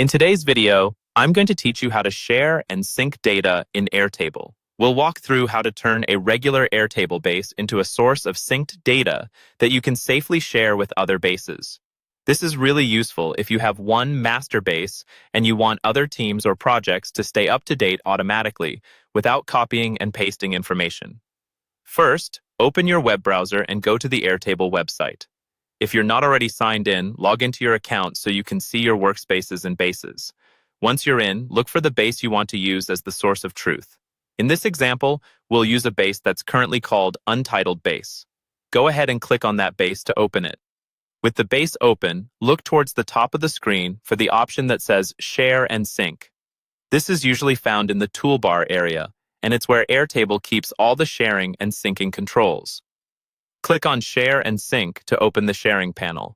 In today's video, I'm going to teach you how to share and sync data in Airtable. We'll walk through how to turn a regular Airtable base into a source of synced data that you can safely share with other bases. This is really useful if you have one master base and you want other teams or projects to stay up to date automatically without copying and pasting information. First, open your web browser and go to the Airtable website. If you're not already signed in, log into your account so you can see your workspaces and bases. Once you're in, look for the base you want to use as the source of truth. In this example, we'll use a base that's currently called Untitled Base. Go ahead and click on that base to open it. With the base open, look towards the top of the screen for the option that says Share and Sync. This is usually found in the toolbar area, and it's where Airtable keeps all the sharing and syncing controls. Click on Share and Sync to open the sharing panel.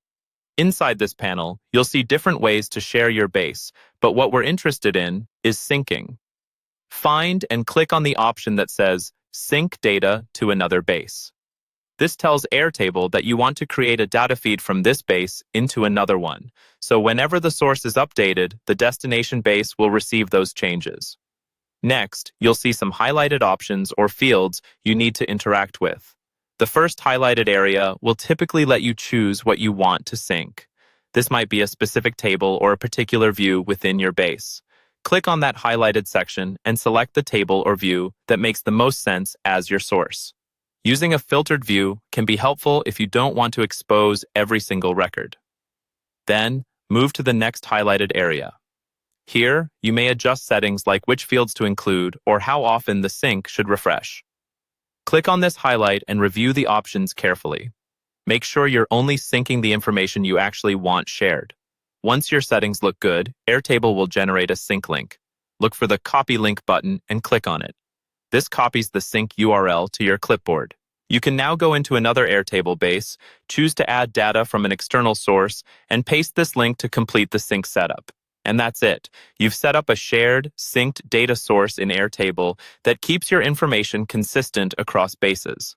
Inside this panel, you'll see different ways to share your base, but what we're interested in is syncing. Find and click on the option that says Sync Data to Another Base. This tells Airtable that you want to create a data feed from this base into another one, so whenever the source is updated, the destination base will receive those changes. Next, you'll see some highlighted options or fields you need to interact with. The first highlighted area will typically let you choose what you want to sync. This might be a specific table or a particular view within your base. Click on that highlighted section and select the table or view that makes the most sense as your source. Using a filtered view can be helpful if you don't want to expose every single record. Then, move to the next highlighted area. Here, you may adjust settings like which fields to include or how often the sync should refresh. Click on this highlight and review the options carefully. Make sure you're only syncing the information you actually want shared. Once your settings look good, Airtable will generate a sync link. Look for the Copy Link button and click on it. This copies the sync URL to your clipboard. You can now go into another Airtable base, choose to add data from an external source, and paste this link to complete the sync setup. And that's it. You've set up a shared, synced data source in Airtable that keeps your information consistent across bases.